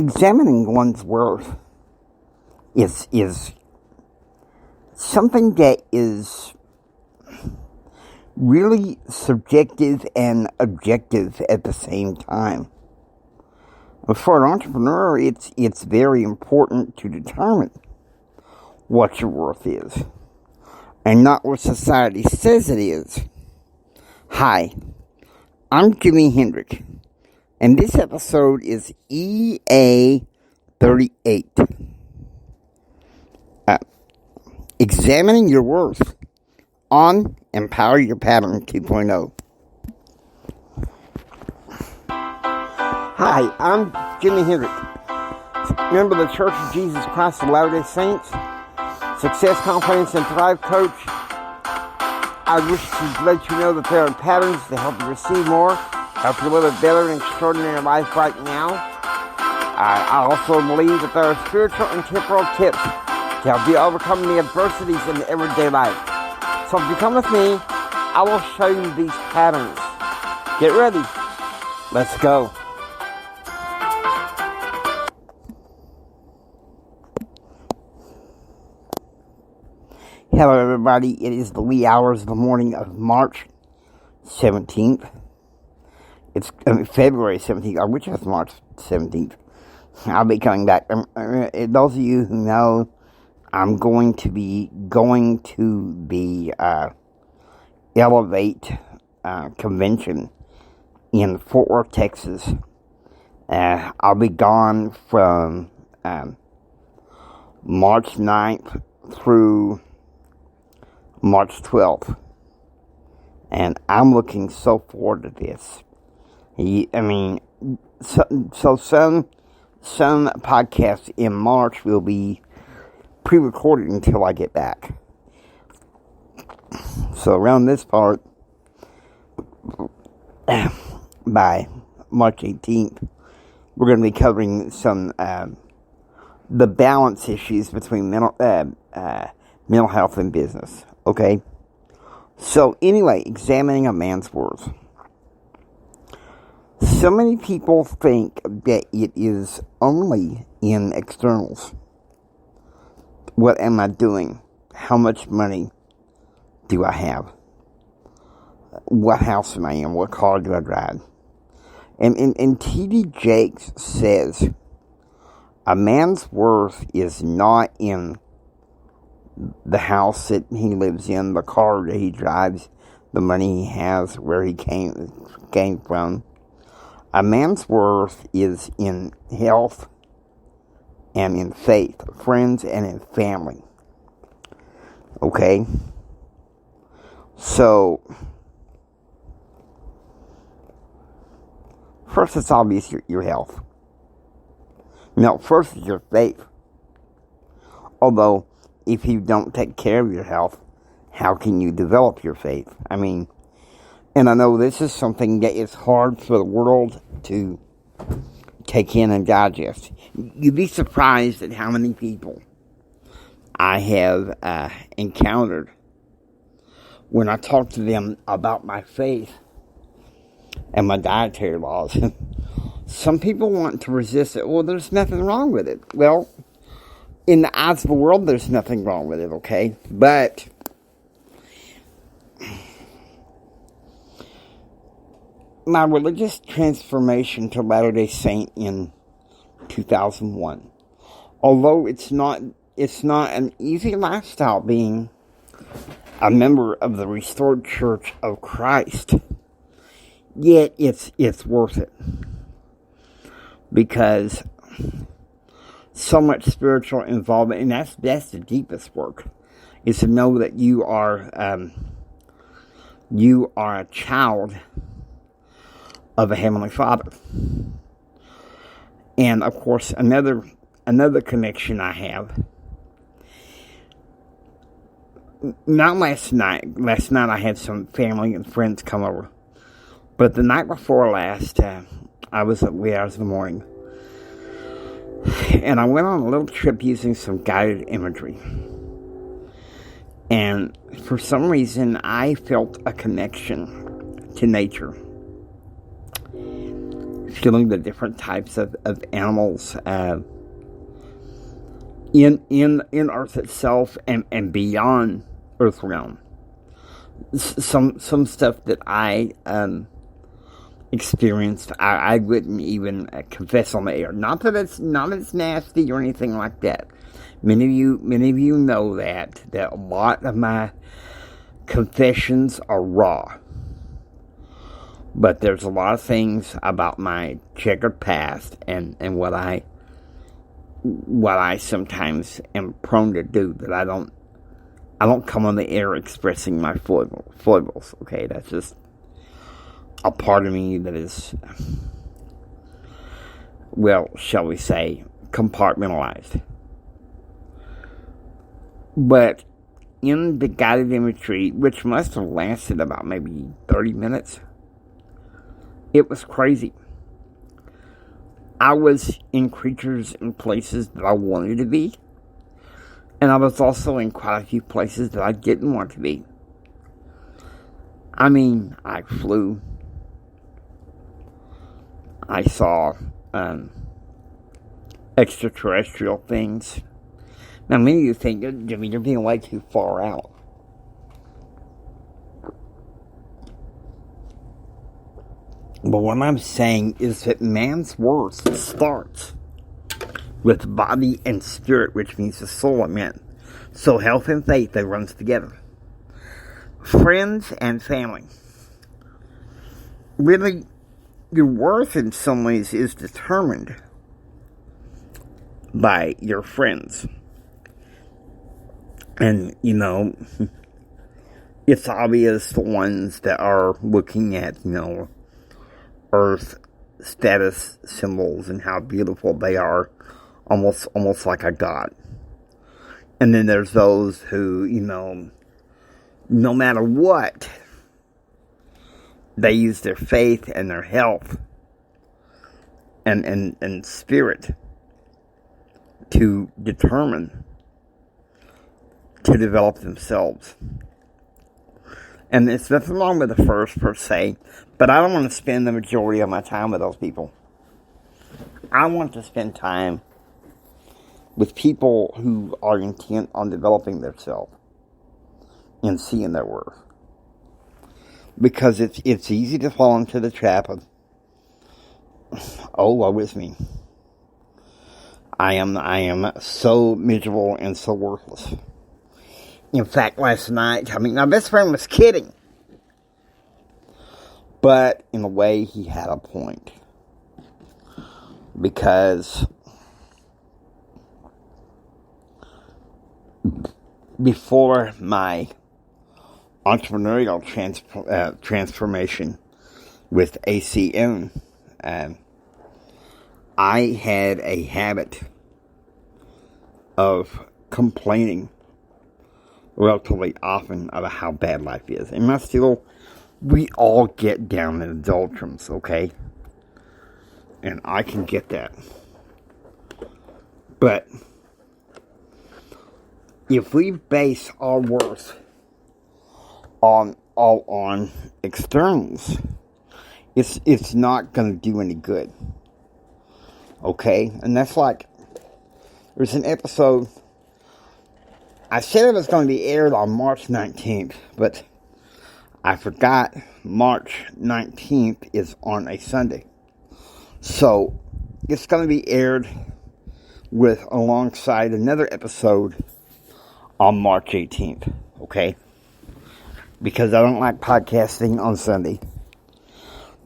examining one's worth is something that is really subjective and objective at the same time. For an entrepreneur, it's very important to determine what your worth is, and not what society says it is. Hi, I'm Jimi Hendrix, and this episode is EA 38. Examining your worth on Empower Your Pattern 2.0. Hi, I'm Jimi Hendrix, member of the Church of Jesus Christ of Latter-day Saints, Success, Confidence, and Thrive Coach. I wish to let you know that there are patterns to help you receive more, help you live a better and extraordinary life right now. I also believe that there are spiritual and temporal tips to help you overcome the adversities in everyday life. So if you come with me, I will show you these patterns. Get ready. Let's go. Hello everybody, it is the wee hours of the morning of March 17th. It's February 17th, which is March 17th. I'll be coming back. Those of you who know, I'm going to be going to the Elevate convention in Fort Worth, Texas. I'll be gone from March 9th through March 12th, and I'm looking so forward to this. So some podcasts in March will be pre-recorded until I get back. So around this part, by March 18th, we're going to be covering some the balance issues between mental health and business. Okay? So anyway, examining a man's worth. So many people think that it is only in externals. What am I doing? How much money do I have? What house am I in? What car do I drive? And T.D. Jakes says, a man's worth is not in the house that he lives in, the car that he drives, the money he has, where he came from. A man's worth is in health and in faith, friends and in family. Okay? So, first it's obvious your health. No, first is your faith. Although, if you don't take care of your health, how can you develop your faith? And I know this is something that is hard for the world to take in and digest. You'd be surprised at how many people I have encountered when I talk to them about my faith and my dietary laws. Some people want to resist it. Well, there's nothing wrong with it. Well, in the eyes of the world, there's nothing wrong with it, okay? But my religious transformation to Latter-day Saint in 2001, although it's not an easy lifestyle being a member of the Restored Church of Christ, yet it's worth it, because so much spiritual involvement, and that's the deepest work, is to know that you are a child of a Heavenly Father. And of course, another connection I have. Not last night. Last night I had some family and friends come over, but the night before last, I was at wee hours of the morning. And I went on a little trip using some guided imagery. And for some reason, I felt a connection to nature. feeling the different types of animals in Earth itself and beyond Earth realm. Some stuff that I experienced, I wouldn't even confess on the air. Not that it's nasty or anything like that. Many of you know that a lot of my confessions are raw. But there's a lot of things about my checkered past and what I sometimes am prone to do that I don't come on the air expressing my foibles. Okay, that's just a part of me that is, well, shall we say, compartmentalized. But in the guided imagery, which must have lasted about maybe 30 minutes, it was crazy. I was in creatures and places that I wanted to be, and I was also in quite a few places that I didn't want to be. I mean, I flew. I saw extraterrestrial things. Now, many of you think, Jimmy, you're being way too far out. But what I'm saying is that man's worth starts with body and spirit, which means the soul of man. So health and faith, they runs together. Friends and family. Really, your worth in some ways is determined by your friends. And, you know, it's obvious the ones that are looking at, you know, Earth status symbols and how beautiful they are, almost like a god. And then there's those who, you know, no matter what, they use their faith and their health and spirit to determine to develop themselves. And there's nothing wrong with the first per se, but I don't want to spend the majority of my time with those people. I want to spend time with people who are intent on developing themselves and seeing their worth. Because it's easy to fall into the trap of, oh, woe is me. I am so miserable and so worthless. In fact, last night, I mean, my best friend was kidding. But in a way, he had a point. Because before my entrepreneurial transformation with ACN, I had a habit of complaining relatively often about how bad life is. And we all get down in the doldrums, okay? And I can get that. But if we base our worth on externals, it's not going to do any good. Okay? And that's like, there's an episode, I said it was going to be aired on March 19th, but I forgot March 19th is on a Sunday. So, it's going to be aired alongside another episode on March 18th, okay? Because I don't like podcasting on Sunday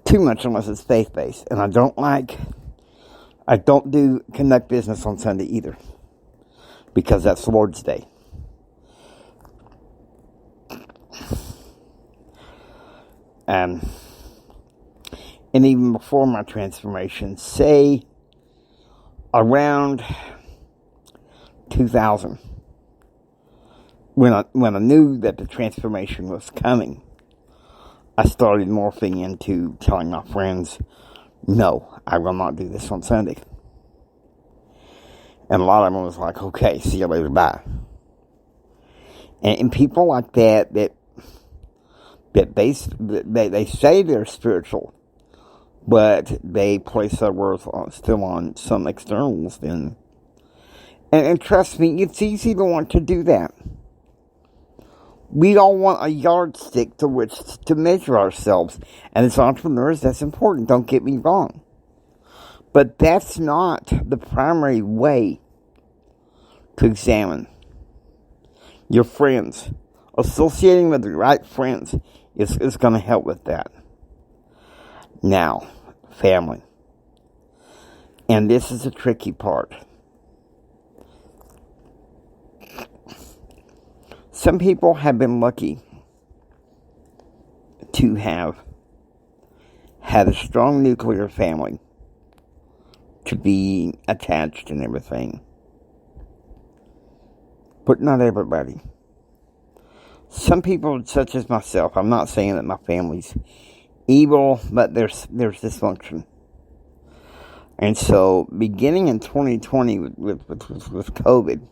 too much unless it's faith-based. And I don't conduct business on Sunday either, because that's the Lord's Day. And even before my transformation, say around 2000, when I knew that the transformation was coming, I started morphing into telling my friends, no, I will not do this on Sunday. And a lot of them was like, okay, see you later, bye. And people like that they say they're spiritual, but they place their worth still on some externals, then. And trust me, it's easy to want to do that. We all want a yardstick to which to measure ourselves. And as entrepreneurs, that's important. Don't get me wrong. But that's not the primary way to examine your friends. Associating with the right friends is going to help with that. Now, family. And this is the tricky part. Some people have been lucky to have had a strong nuclear family, to be attached and everything. But not everybody. Some people, such as myself, I'm not saying that my family's evil, but there's dysfunction. And so, beginning in 2020 with COVID,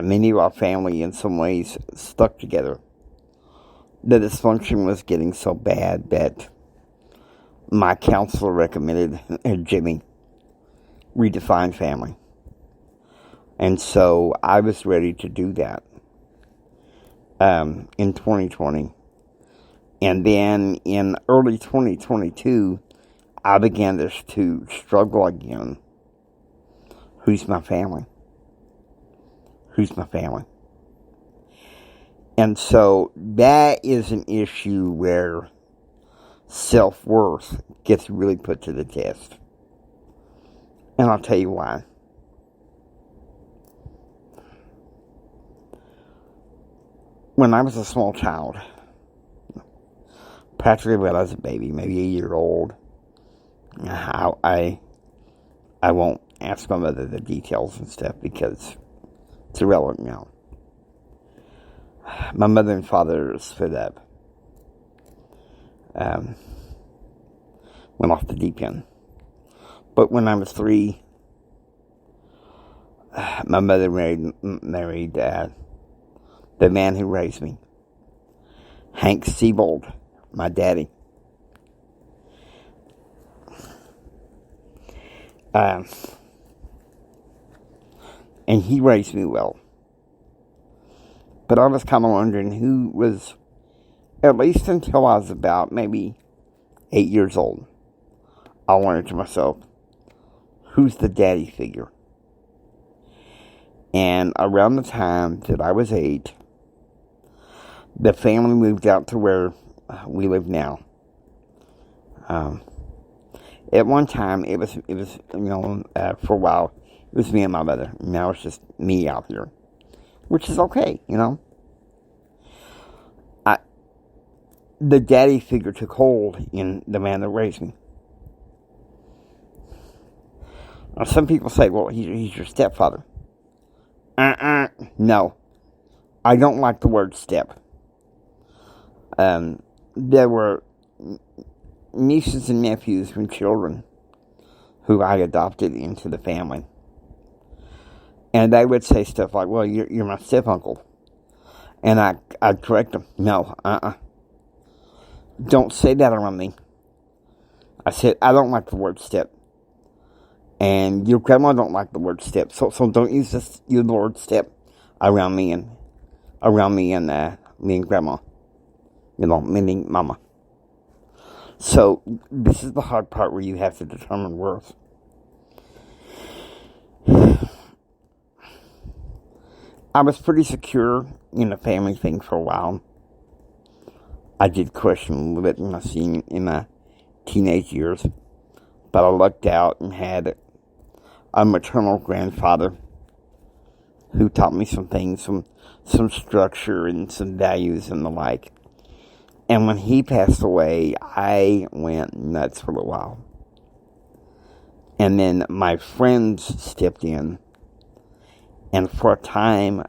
many of our family, in some ways, stuck together. The dysfunction was getting so bad that my counselor recommended Jimmy redefine family. And so I was ready to do that in 2020. And then in early 2022, I began to struggle again. Who's my family? Who's my family? And so that is an issue where self-worth gets really put to the test. And I'll tell you why. When I was a small child, practically when I was a baby, maybe a year old, I won't ask my mother the details and stuff because it's irrelevant now. My mother and father split up. Went off the deep end. But when I was 3, my mother married the man who raised me, Hank Siebold, my daddy. And he raised me well. But I was kind of wondering who was, at least until I was about maybe 8 years old, I wondered to myself, who's the daddy figure? And around the time that I was 8, the family moved out to where we live now. At one time, it was for a while, it was me and my mother. Now it's just me out here, which is okay, The daddy figure took hold in the man that raised me. Now, some people say, well, he's your stepfather. No. I don't like the word step. There were nieces and nephews and children who I adopted into the family. And they would say stuff like, well, you're my step-uncle. And I'd correct them. No, Don't say that around me. I said, I don't like the word step. And your grandma don't like the word step. So don't use the word step around me and me and grandma. Meaning mama. So this is the hard part where you have to determine worth. I was pretty secure in the family thing for a while. I did question a little bit in my teenage years, but I lucked out and had a maternal grandfather who taught me some things, some structure and some values and the like. And when he passed away, I went nuts for a while. And then my friends stepped in, and for a time,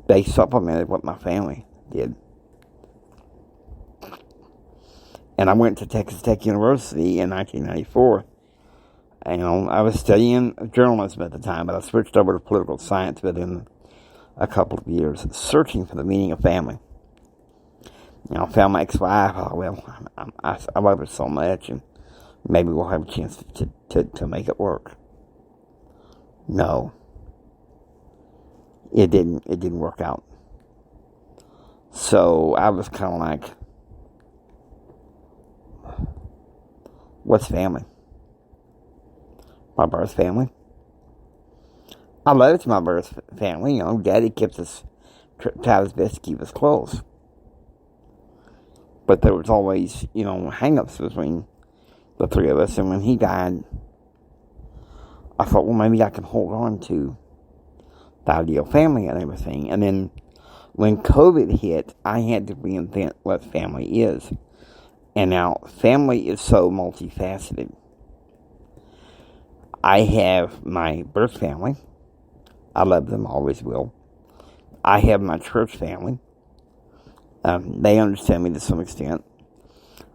they supplemented what my family did. And I went to Texas Tech University in 1994. I was studying journalism at the time, but I switched over to political science within a couple of years, searching for the meaning of family. I found my ex-wife. Oh, well, I love her so much, and maybe we'll have a chance to make it work. No, it didn't. It didn't work out. So I was kind of like, what's family? My birth family. I loved my birth family. Daddy kept us, tried his best to keep us close. But there was always, hang-ups between the three of us. And when he died, I thought, well, maybe I can hold on to the ideal family and everything. And then when COVID hit, I had to reinvent what family is. And now family is so multifaceted. I have my birth family. I love them, always will. I have my church family. They understand me to some extent.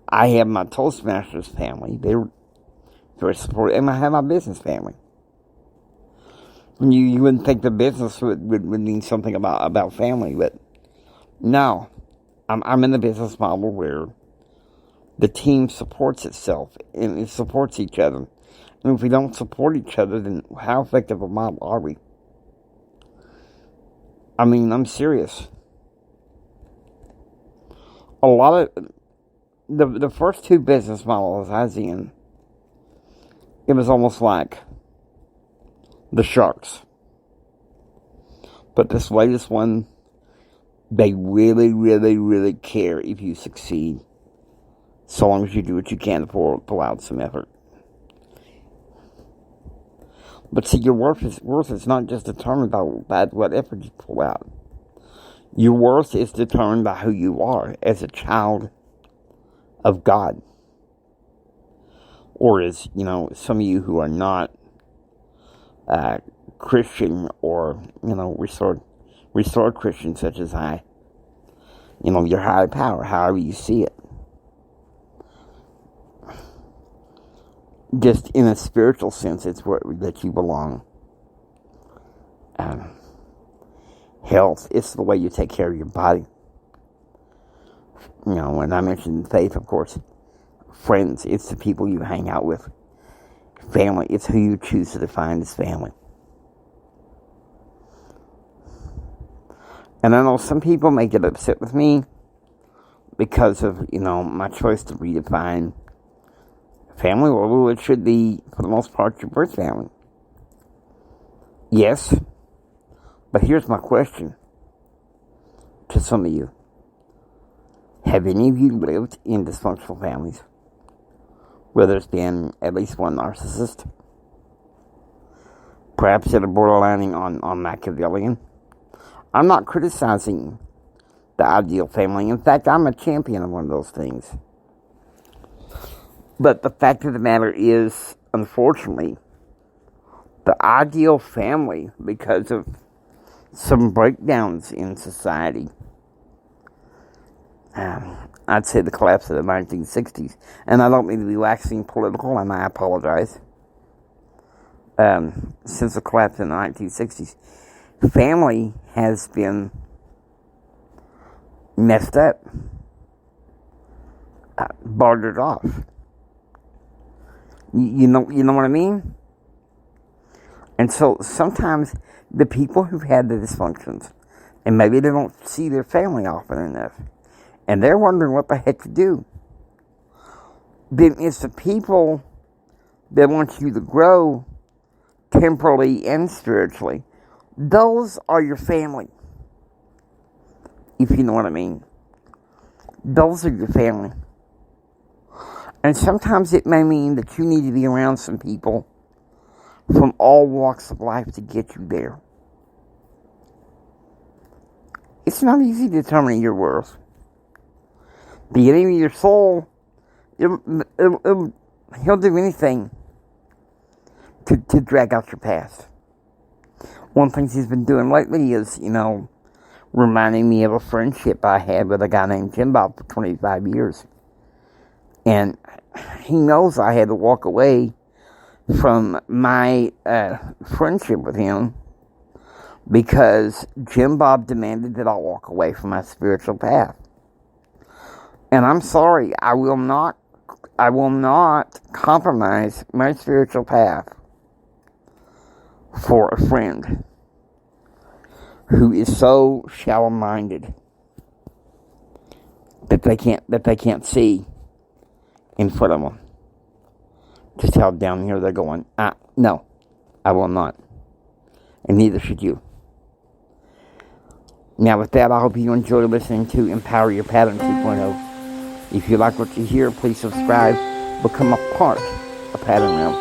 I have my Toastmasters family. They're very supportive. And I have my business family. You wouldn't think the business would mean something about family, but no. I'm in the business model where the team supports itself and it supports each other. And if we don't support each other, then how effective a model are we? I mean, I'm serious. A lot of the first two business models I was in, it was almost like the sharks. But this latest one, they really, really, really care if you succeed, so long as you do what you can to pull out some effort. But see, your worth is not just determined by what effort you pull out. Your worth is determined by who you are as a child of God. Or as, some of you who are not Christian or, restored Christians such as I, your higher power, however you see it. Just in a spiritual sense, it's where that you belong. Health, it's the way you take care of your body. When I mentioned faith, of course, friends, it's the people you hang out with. Family, it's who you choose to define as family. And I know some people may get upset with me because of, my choice to redefine family. Well, it should be, for the most part, your birth family. Yes, but here's my question to some of you. Have any of you lived in dysfunctional families where there's been at least one narcissist? Perhaps at a borderlining on Machiavellian? I'm not criticizing the ideal family. In fact, I'm a champion of one of those things. But the fact of the matter is, unfortunately, the ideal family, because of some breakdowns in society, I'd say the collapse of the 1960s, and I don't mean to be waxing political, and I apologize, since the collapse in the 1960s, family has been messed up, bartered off. You know what I mean? And so sometimes the people who've had the dysfunctions, and maybe they don't see their family often enough, and they're wondering what the heck to do, then it's the people that want you to grow temporally and spiritually. Those are your family, if you know what I mean. Those are your family. And sometimes it may mean that you need to be around some people from all walks of life to get you there. It's not easy to determine your worth. The enemy of your soul, he'll do anything to drag out your past. One of the things he's been doing lately is, reminding me of a friendship I had with a guy named Jim Bob for 25 years. And he knows I had to walk away from my friendship with him because Jim Bob demanded that I walk away from my spiritual path. And I'm sorry, I will not compromise my spiritual path for a friend who is so shallow-minded that they can't see in front of them just how down here they're going. No, I will not, and neither should you. Now, with that, I hope you enjoy listening to Empower Your Pattern 2.0. If you like what you hear, please subscribe, become a part of Pattern Realm.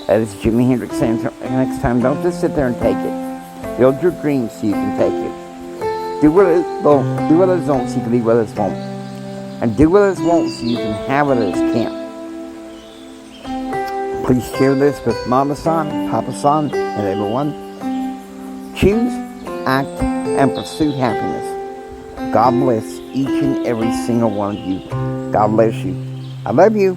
That is Jimi Hendrix saying, next time, don't just sit there and take it. Build your dreams so you can take it. Do what it won't so you can be what it won't. And do what it won't so you can have what it can't. Please share this with Mama-san, Papa-san, and everyone. Choose, act, and pursue happiness. God bless each and every single one of you. God bless you. I love you.